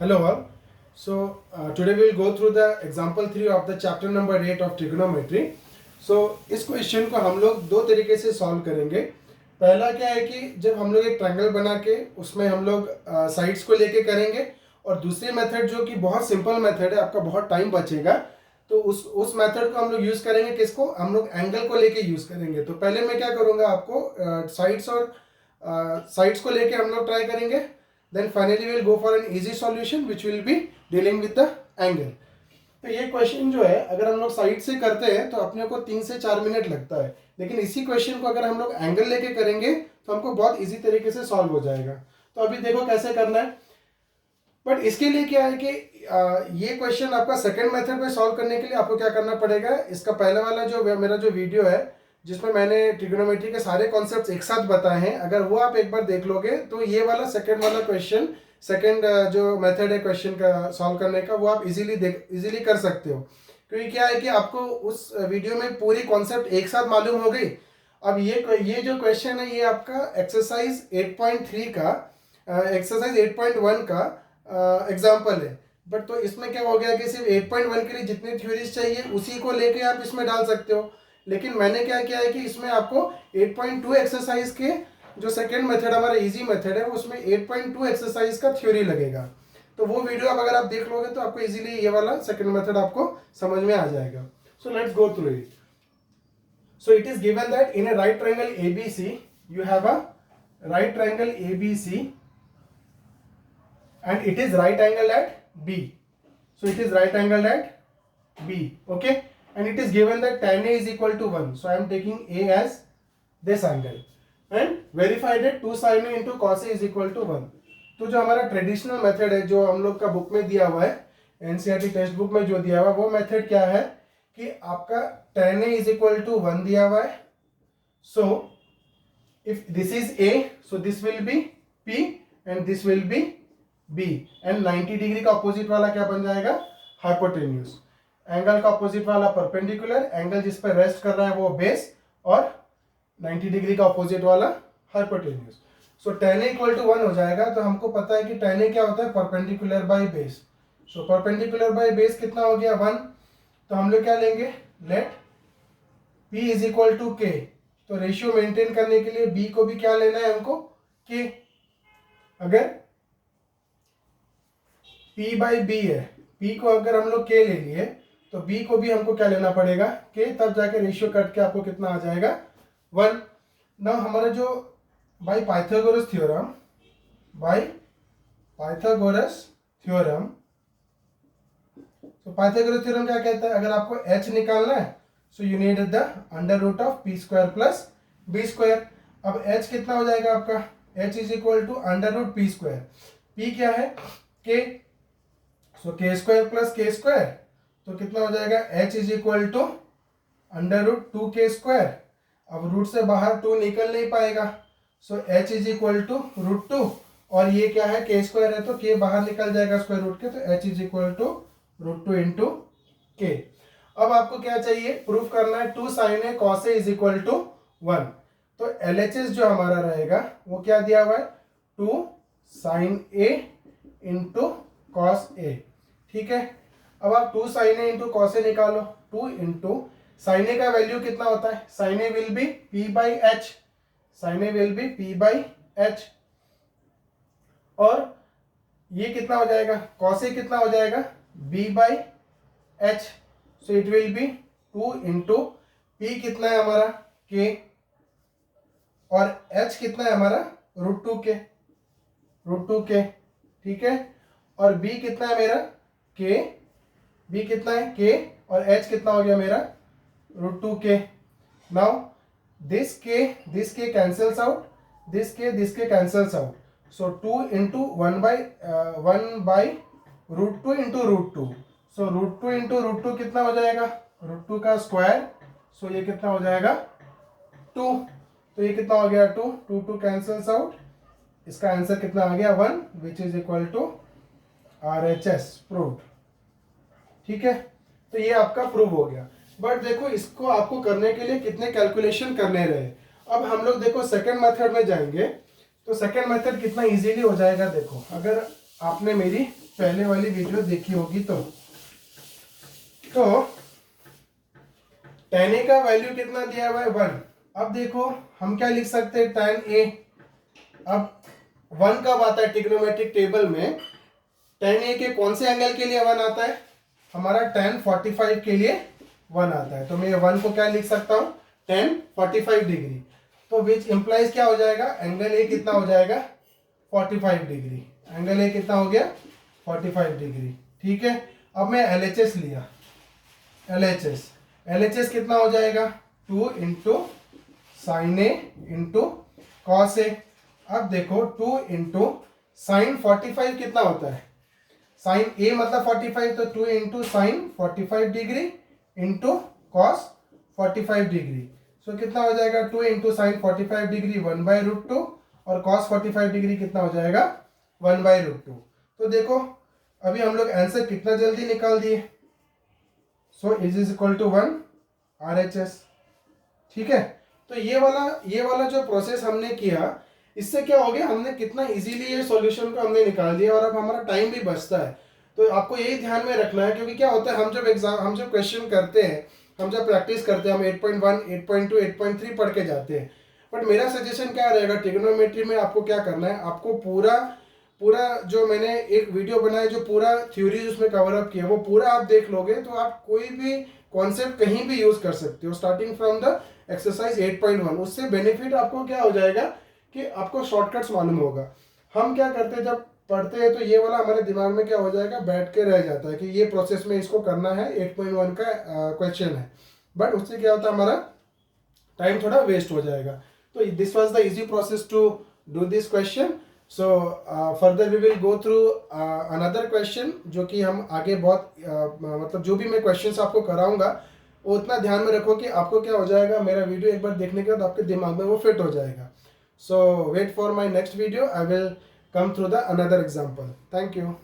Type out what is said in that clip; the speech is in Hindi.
Hello all. Today we will go through the example 3 of the chapter number 8 of trigonometry. इस क्वेश्चन को हम लोग दो तरीके से सॉल्व करेंगे. पहला क्या है कि जब हम लोग एक ट्रायंगल बना के उसमें हम लोग साइड्स को लेके करेंगे, और दूसरी मेथड जो कि बहुत सिंपल मेथड है, आपका बहुत टाइम बचेगा, तो उस मेथड को हम लोग यूज़ करेंगे. किसको? हम लोग एंगल को लेके यूज़ करेंगे. तो पहले मैं क्या करूँगा, आपको साइड्स को लेके हम लोग ट्राई करेंगे. Then finally we will go for an easy solution which will be dealing with the angle. तो ये क्वेश्चन जो है, अगर हम लोग साइड से करते हैं तो अपने को 3 से 4 मिनट लगता है, लेकिन इसी क्वेश्चन को अगर हम लोग एंगल लेके करेंगे तो हमको बहुत इजी तरीके से सॉल्व हो जाएगा. तो अभी देखो कैसे करना है. बट इसके लिए क्या है कि ये क्वेश्चन आपका सेकंड मेथड में सॉल्व करने के लिए आपको क्या करना पड़ेगा, इसका पहले वाला जो मेरा जो वीडियो है जिसमें मैंने ट्रिग्नोमेट्री के सारे कॉन्सेप्ट्स एक साथ बताए हैं, अगर वो आप एक बार देख लोगे तो ये वाला सेकंड वाला क्वेश्चन, सेकंड जो मेथड है क्वेश्चन का सॉल्व करने का, वो आप इजीली कर सकते हो. क्योंकि क्या है कि आपको उस वीडियो में पूरी कॉन्सेप्ट एक साथ मालूम हो गई. अब ये जो क्वेश्चन है, ये आपका एक्सरसाइज 8.3 का एक्सरसाइज 8.1 का एग्जाम्पल है. बट तो इसमें क्या हो गया कि सिर्फ 8.1 के लिए जितनी थ्योरीज चाहिए उसी को लेके आप इसमें डाल सकते हो. लेकिन मैंने क्या किया है कि इसमें आपको 8.2 एक्सरसाइज के जो सेकंड मेथड हमारा इजी मेथड है, उसमें 8.2 एक्सरसाइज का थ्योरी लगेगा. तो वो वीडियो अगर आप देख लोगे तो आपको इजीली ये वाला सेकंड मेथड आपको समझ में आ जाएगा. So let's go through it. So it is given that in A right triangle ABC you have a right triangle ABC and it is right angle at B. So it is right angle at B. Okay. And it is given that tan A is equal to 1. So I am taking A as this angle. And verified that 2 sin A into cos A is equal to 1. तो जो हमारा ट्रेडिशनल मेथड है, जो हम लोग का बुक में दिया हुआ है, NCERT टेक्स्ट बुक में जो दिया हुआ है, वो मेथड क्या है कि आपका tan A is equal to 1 दिया हुआ है. So if this is A, so this will be P and this will be B. And 90 degree का अपोजिट वाला क्या बन जाएगा? हाइपोटेन्यूज. एंगल का अपोजिट वाला परपेंडिकुलर, एंगल जिस पर रेस्ट कर रहा है वो बेस, और 90 डिग्री का अपोजिट वाला hypotenuse. So tan A equal to 1 हो जाएगा. तो हमको पता है कि tan A क्या होता है? Perpendicular by base. So perpendicular by base कितना हो गया? 1. तो हम लोग क्या लेंगे? Let P is equal to K. तो रेशियो मेंटेन करने के लिए B को भी क्या लेना है हमको? K. अगर P बाई B है, P को अगर हम लोग K ले लिए तो B को भी हमको क्या लेना पड़ेगा? K. तब जाके रेशियो कट के आपको कितना आ जाएगा? 1. ना हमारा जो बाय पाइथागोरस थ्योरम, तो पाइथागोरस थ्योरम क्या कहता है? अगर आपको h निकालना है so you need the under root of p square plus b square. अब h कितना हो जाएगा आपका? h is equal to under root p square. p क्या है? k. So k square plus k square, तो कितना हो जाएगा? h is equal to under root 2k square. अब रूट से बाहर 2 निकल नहीं पाएगा, so h is equal to root 2, और ये क्या है? k स्क्वायर है तो k बाहर निकल जाएगा स्क्वायर रूट के, तो h is equal to root 2 into k. अब आपको क्या चाहिए? प्रूफ करना है 2 sin A cos A is equal to 1. तो LHS जो हमारा रहेगा वो क्या दिया हुआ है? 2 sin A into cos A. ठीक है. अब आप 2 sin A into cos A निकालो. 2 इंटू sin A का वैल्यू कितना होता है? sin A will be P by H. sin A will be P by H. और ये कितना हो जाएगा? cos A कितना हो जाएगा? B by H. So it will be 2 into P कितना है हमारा? K. और H कितना है हमारा? Root 2K. ठीक है. और B कितना है मेरा? K. B कितना है? K. और H कितना हो गया मेरा? Root 2K. Now this K cancels out, this K cancels out. So 2 into 1 by root 2 into root 2. So root 2 into root 2 कितना हो जाएगा? रूट 2 का स्क्वायर. सो ये कितना हो जाएगा? 2. तो ये कितना हो गया? 2 कैंसल्स आउट. इसका आंसर कितना आ गया? 1, which is equal to RHS. Proved. ठीक है. तो ये आपका प्रूव हो गया. बट देखो, इसको आपको करने के लिए कितने कैलकुलेशन करने रहे. अब हम लोग देखो सेकंड मेथड में जाएंगे तो सेकंड मेथड कितना इजीली हो जाएगा. देखो, अगर आपने मेरी पहले वाली वीडियो देखी होगी तो tan a का वैल्यू कितना दिया हुआ है 1। अब देखो हम क्या लिख सकते हैं tan a। अब 1 कब आता है ट्रिग्नोमेट्रिक टेबल में? tan a के कौन से एंगल के लिए 1 आता है? हमारा tan 45 के लिए 1 आता है। तो मैं 1 को क्या लिख सकता हूँ? tan 45 degree. तो विच इंप्लाइज क्या हो जाएगा? एंगल ए कितना हो जाएगा? 45 डिग्री। एंगल ए कितना हो गया? 45 डिग्री। ठीक है। अब मैं LHS लिया। LHS कितना हो जाएगा? 2 into sign A into cos A. अब देखो 2 इंटू साइन 45 कितना होता है? साइन ए मतलब 45, तो 2 into sine 45 degree into cos 45 degree. So कितना हो जाएगा? 2 इंटू साइन 45 डिग्री 1/√2 और कॉस 45 डिग्री कितना हो जाएगा? 1/√2। तो देखो अभी हम लोग आंसर कितना जल्दी निकाल दिए। So is equal to 1 RHS। ठीक है। तो ये वाला जो प्रोसेस हमने किया, इससे क्या हो गया, हमने कितना इजीली ये सॉल्यूशन को हमने निकाल दिया और अब हमारा टाइम भी बचता है। तो आपको यही ध्यान में रखना है, क्योंकि क्या होता है हम जब क्वेश्चन करते हैं, हम जब प्रैक्टिस करते हैं, हम 8.1 8.2 8.3 पढ़ के जाते हैं। बट मेरा सजेशन क्या रहेगा, ट्रिग्नोमेट्री में आपको क्या करना है, आपको पूरा जो मैंने एक वीडियो बनाया जो पूरा थ्योरी उसमें कवर अप किया, वो पूरा आप देख लोगे तो आप कोई भी कॉन्सेप्ट कहीं भी यूज कर सकते हो, स्टार्टिंग फ्रॉम द एक्सरसाइज 8.1। उससे बेनिफिट आपको क्या हो जाएगा कि आपको शॉर्टकट्स मालूम होगा। हम क्या करते हैं जब पढ़ते हैं तो ये वाला हमारे दिमाग में क्या हो जाएगा, बैठ के रह जाता है कि ये प्रोसेस में इसको करना है, 8.1 का क्वेश्चन है। बट उससे क्या होता है, हमारा टाइम थोड़ा वेस्ट हो जाएगा। तो this was the easy process to do this question. So further we will go through another question, जो कि हम आगे बहुत मतलब जो भी मैं क्वेश्चंस आपको कराऊंगा वो उतना ध्यान में रखो कि आपको क्या हो जाएगा, मेरा वीडियो एक बार देखने के बाद आपके दिमाग में वो फिट हो जाएगा। So wait for my next video. I will come through the another example. Thank you.